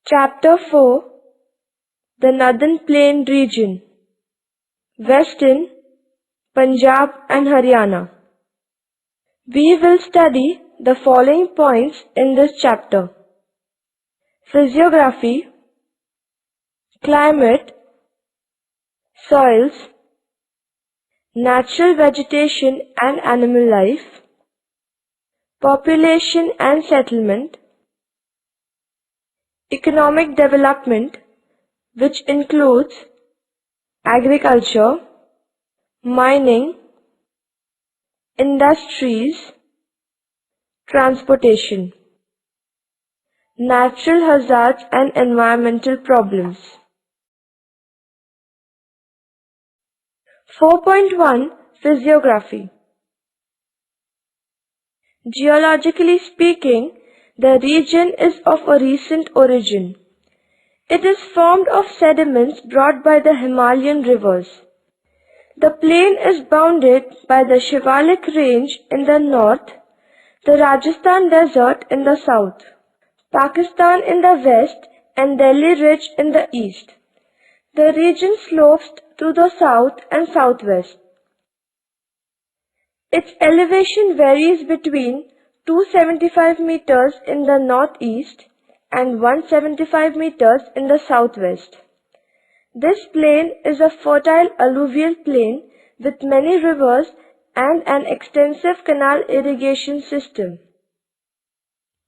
Chapter 4, the Northern Plain Region, Western, Punjab and Haryana. We will study the following points in this chapter: physiography, climate, soils, natural vegetation and animal life, population and settlement, economic development, which includes agriculture, mining, industries, transportation, natural hazards and environmental problems. 4.1 Physiography. Geologically speaking, the region is of a recent origin. It is formed of sediments brought by the Himalayan rivers. The plain is bounded by the Shivalik range in the north, the Rajasthan desert in the south, Pakistan in the west, and Delhi Ridge in the east. The region slopes to the south and southwest. Its elevation varies between 275 meters in the northeast and 175 meters in the southwest. This plain is a fertile alluvial plain with many rivers and an extensive canal irrigation system.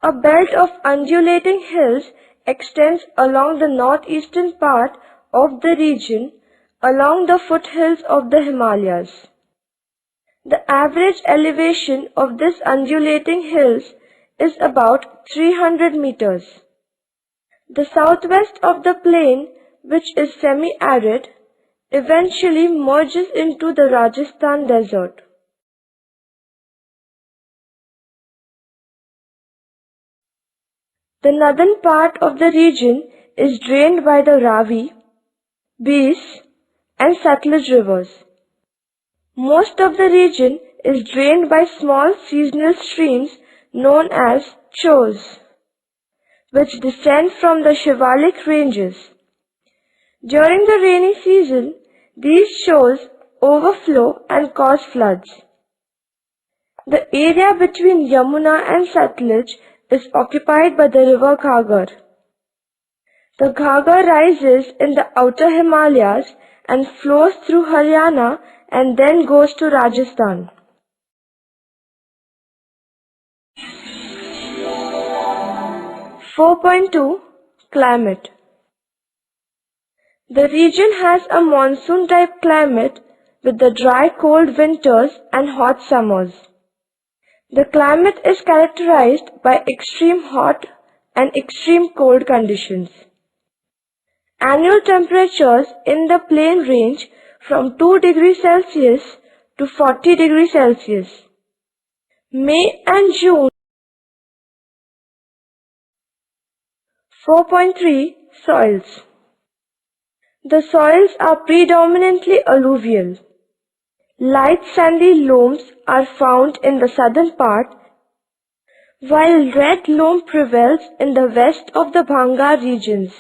A belt of undulating hills extends along the northeastern part of the region along the foothills of the Himalayas. The average elevation of this undulating hills is about 300 meters. The southwest of the plain, which is semi-arid, eventually merges into the Rajasthan desert. The northern part of the region is drained by the Ravi, Beas, and Satluj rivers. Most of the region is drained by small seasonal streams known as chos, which descend from the Shivalik ranges. During the rainy season, these chos overflow and cause floods. The area between Yamuna and Satluj is occupied by the river Ghaggar. The Ghaggar rises in the outer Himalayas and flows through Haryana and then goes to Rajasthan. (4.2) Climate. The region has a monsoon-type climate with the dry cold winters and hot summers. The climate is characterized by extreme hot and extreme cold conditions. Annual temperatures in the plain range from 2 degrees Celsius to 40 degrees Celsius. May and June. 4.3 Soils. The soils are predominantly alluvial. Light sandy loams are found in the southern part, while red loam prevails in the west of the Bhangar regions.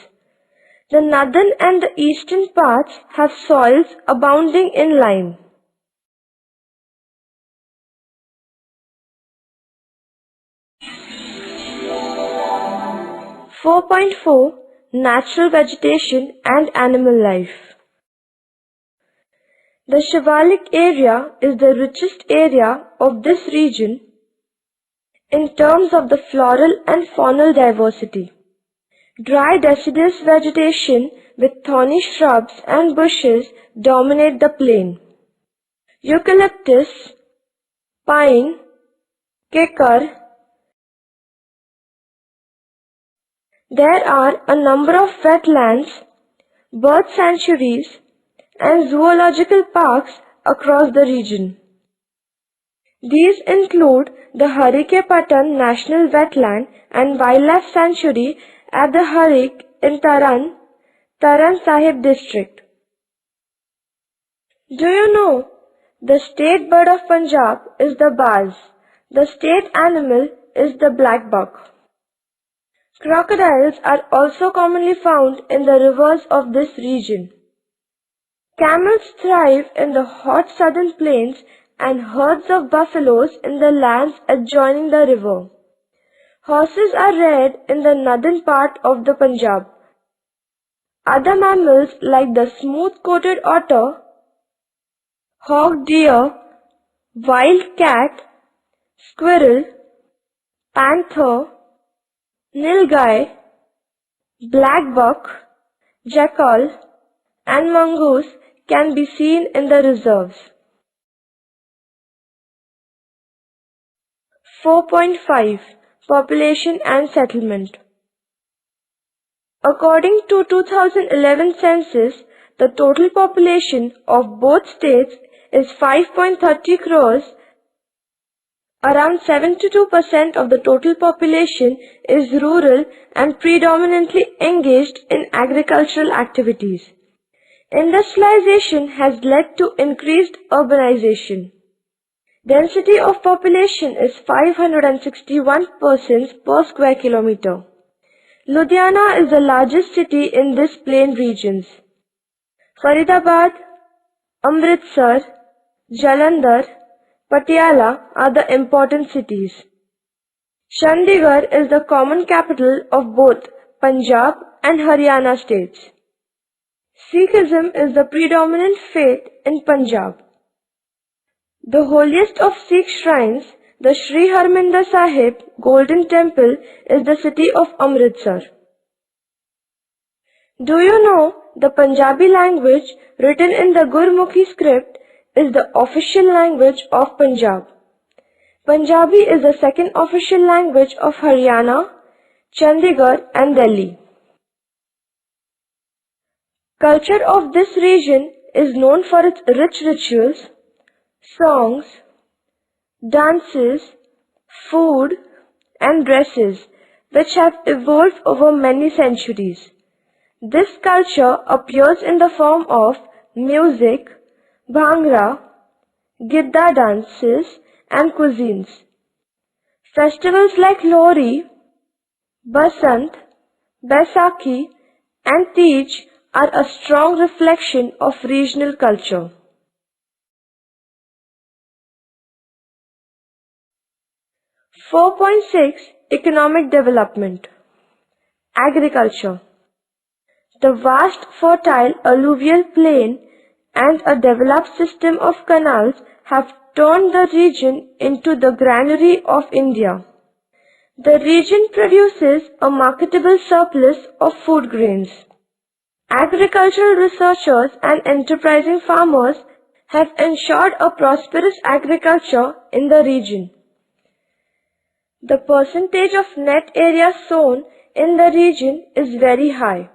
The northern and the eastern parts have soils abounding in lime. (4.4) Natural vegetation and animal life. The Shivalik area is the richest area of this region in terms of the floral and faunal diversity. Dry deciduous vegetation with thorny shrubs and bushes dominate the plain. Eucalyptus, pine, kekar. There are a number of wetlands, bird sanctuaries, and zoological parks across the region. These include the Harike-Patan National Wetland and Wildlife Sanctuary at the Harik in Taran Sahib district. Do you know the state bird of Punjab is the baz. The state animal is the black buck. Crocodiles are also commonly found in the rivers of this region. Camels thrive in the hot southern plains and herds of buffaloes in the lands adjoining the river. Horses are reared in the northern part of the Punjab. Other mammals like the smooth-coated otter, hog deer, wild cat, squirrel, panther, nilgai, black buck, jackal, and mongoose can be seen in the reserves. 4.5 Population and Settlement. According to 2011 census, the total population of both states is 5.30 crores. Around 72% of the total population is rural and predominantly engaged in agricultural activities. Industrialization has led to increased urbanization. Density of population is 561 persons per square kilometer. Ludhiana is the largest city in this plain regions. Faridabad, Amritsar, Jalandhar, Patiala are the important cities. Chandigarh is the common capital of both Punjab and Haryana states. Sikhism is the predominant faith in Punjab. The holiest of Sikh shrines, the Sri Harmandir Sahib Golden Temple, is the city of Amritsar. Do you know the Punjabi language written in the Gurmukhi script is the official language of Punjab? Punjabi is the second official language of Haryana, Chandigarh and Delhi. Culture of this region is known for its rich rituals, songs, dances, food and dresses which have evolved over many centuries. This culture appears in the form of music, bhangra, gidda dances and cuisines. Festivals like Lohri, Basant, Baisakhi and Tej are a strong reflection of regional culture. "4.6 Economic Development. Agriculture. The vast fertile alluvial plain and a developed system of canals have turned the region into the granary of India. The region produces a marketable surplus of food grains. Agricultural researchers and enterprising farmers have ensured a prosperous agriculture in the region. The percentage of net area sown in the region is very high.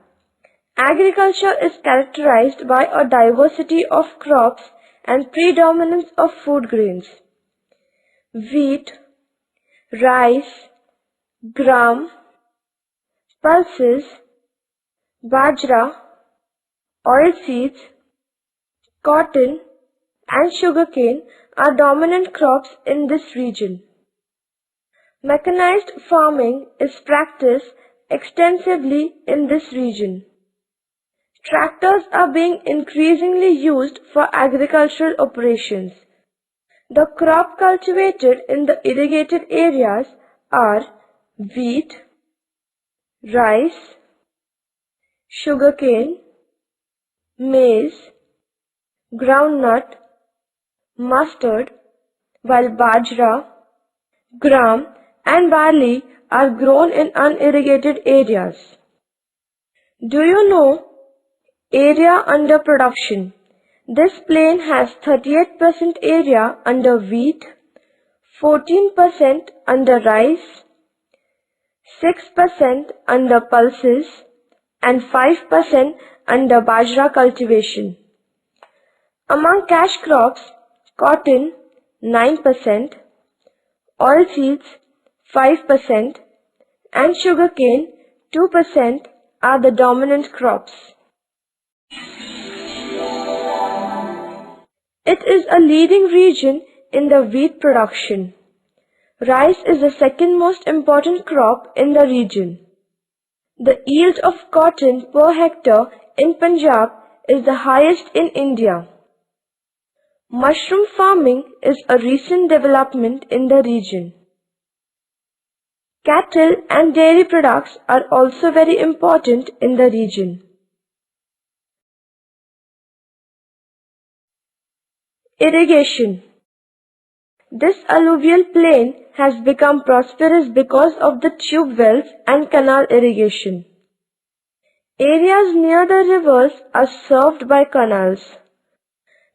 Agriculture is characterized by a diversity of crops and predominance of food grains. Wheat, rice, gram, pulses, bajra, oilseeds, cotton and sugarcane are dominant crops in this region. Mechanized farming is practiced extensively in this region. Tractors are being increasingly used for agricultural operations. The crop cultivated in the irrigated areas are wheat, rice, sugarcane, maize, groundnut, mustard, while bajra, gram and barley are grown in unirrigated areas. Do you know area under production? This plain has 38% area under wheat, 14% under rice, 6% under pulses and 5% under bajra cultivation. Among cash crops, cotton 9%, oilseeds 5% and sugarcane 2% are the dominant crops. It is a leading region in the wheat production. Rice is the second most important crop in the region. The yield of cotton per hectare in Punjab is the highest in India. Mushroom farming is a recent development in the region. Cattle and dairy products are also very important in the region. Irrigation. This alluvial plain has become prosperous because of the tube wells and canal irrigation. Areas near the rivers are served by canals.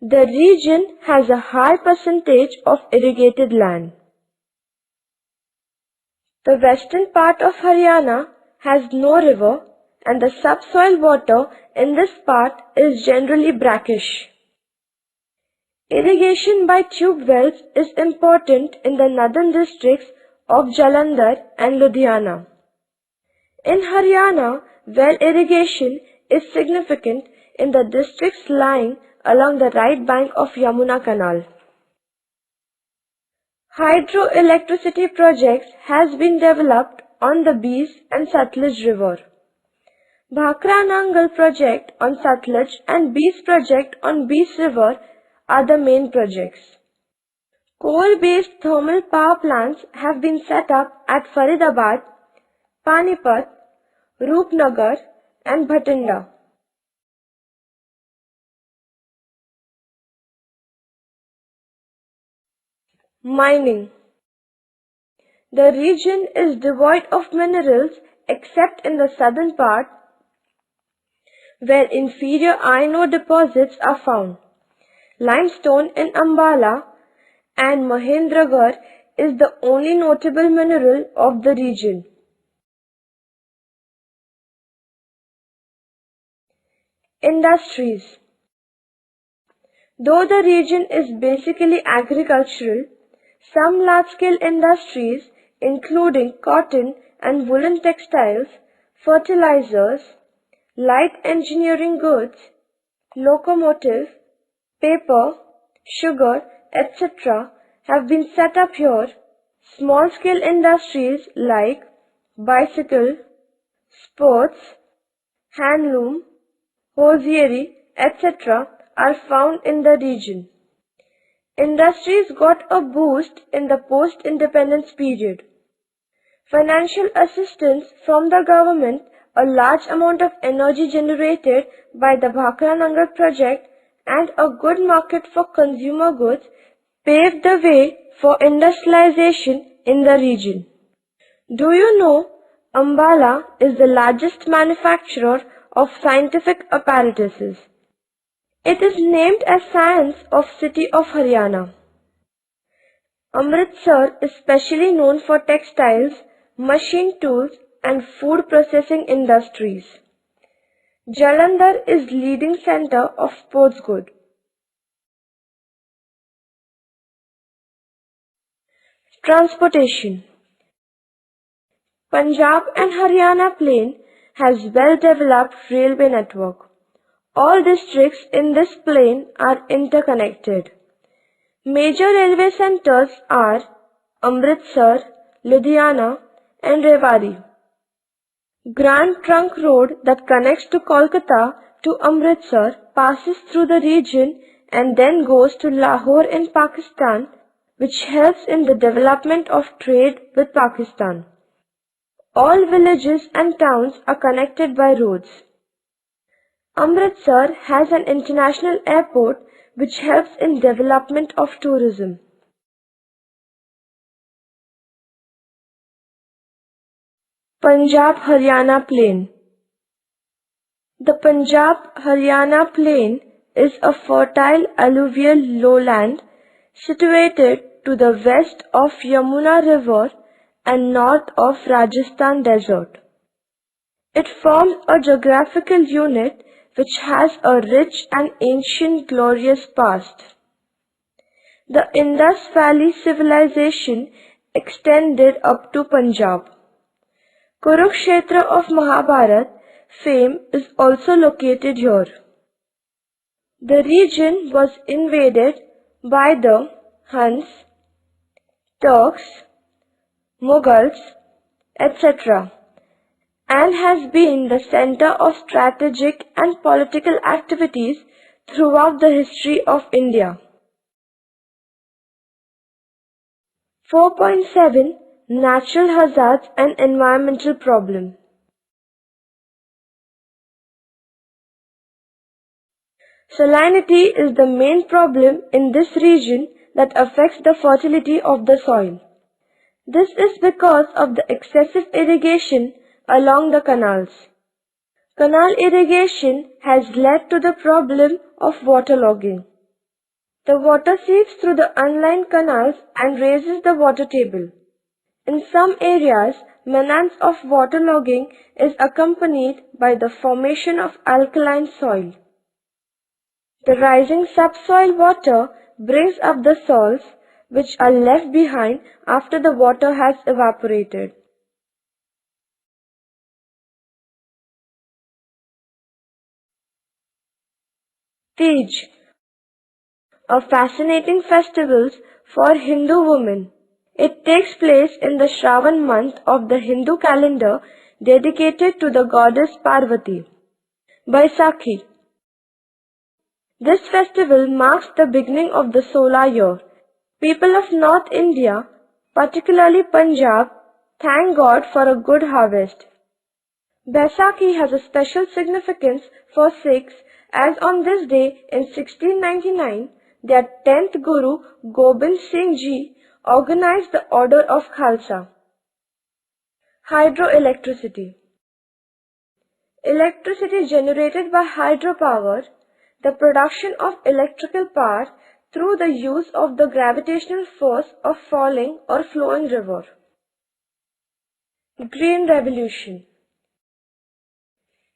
The region has a high percentage of irrigated land. The western part of Haryana has no river and the subsoil water in this part is generally brackish. Irrigation by tube wells is important in the northern districts of Jalandhar and Ludhiana. In Haryana, well irrigation is significant in the districts lying along the right bank of Yamuna Canal. Hydroelectricity projects has been developed on the Beas and Satluj River. Bhakra Nangal project on Satluj and Beas project on Beas River are the main projects. Coal-based thermal power plants have been set up at Faridabad, Panipat, Roopnagar and Bhatinda. Mining. The region is devoid of minerals except in the southern part where inferior iron ore deposits are found. Limestone in Ambala and Mahendragarh is the only notable mineral of the region. Industries. Though the region is basically agricultural, some large-scale industries including cotton and woolen textiles, fertilizers, light engineering goods, locomotive, paper, sugar, etc. have been set up here. Small-scale industries like bicycle, sports, handloom, hosiery, etc. are found in the region. Industries got a boost in the post-independence period. Financial assistance from the government, a large amount of energy generated by the Bhakra Nangal project, and a good market for consumer goods paved the way for industrialization in the region. Do you know Ambala is the largest manufacturer of scientific apparatuses? It is named as Science of City of Haryana. Amritsar is specially known for textiles, machine tools and food processing industries. Jalandhar is leading center of sports goods. Transportation. Punjab and Haryana plain has well-developed railway network. All districts in this plain are interconnected. Major railway centers are Amritsar, Ludhiana and Rewari. Grand Trunk Road that connects to Kolkata to Amritsar passes through the region and then goes to Lahore in Pakistan, which helps in the development of trade with Pakistan. All villages and towns are connected by roads. Amritsar has an international airport which helps in development of tourism. Punjab Haryana Plain. The Punjab Haryana Plain is a fertile alluvial lowland situated to the west of Yamuna River and north of Rajasthan Desert. It forms a geographical unit which has a rich and ancient glorious past. The Indus Valley civilization extended up to Punjab. Kurukshetra of Mahabharat fame is also located here. The region was invaded by the Huns, Turks, Mughals, etc. and has been the center of strategic and political activities throughout the history of India. 4.7 Natural hazards and environmental problem. Salinity is the main problem in this region that affects the fertility of the soil. This is because of the excessive irrigation along the canals. Canal irrigation has led to the problem of waterlogging. The water seeps through the unlined canals and raises the water table. In some areas, menace of waterlogging is accompanied by the formation of alkaline soil. The rising subsoil water brings up the salts which are left behind after the water has evaporated. Tej, a fascinating festival for Hindu women. It takes place in the Shravan month of the Hindu calendar dedicated to the goddess Parvati. Baisakhi. This festival marks the beginning of the solar year. People of North India, particularly Punjab, thank God for a good harvest. Baisakhi has a special significance for Sikhs as on this day in 1699, their 10th Guru Gobind Singh Ji organized the Order of Khalsa. Hydroelectricity. Electricity generated by hydropower, the production of electrical power through the use of the gravitational force of falling or flowing river. Green Revolution.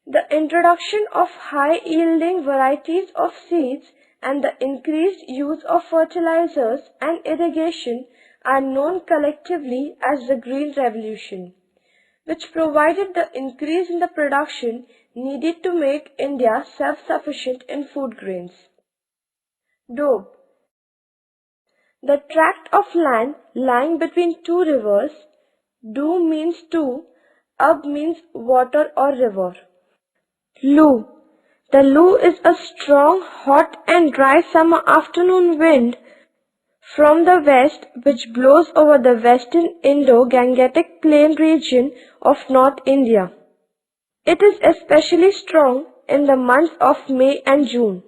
The introduction of high-yielding varieties of seeds and the increased use of fertilizers and irrigation are known collectively as the Green Revolution, which provided the increase in the production needed to make India self-sufficient in food grains. Doab. The tract of land lying between two rivers. Do means two, Ab means water or river. Lu. The Lu is a strong, hot and dry summer afternoon wind from the west which blows over the western Indo-Gangetic Plain region of North India. It is especially strong in the months of May and June.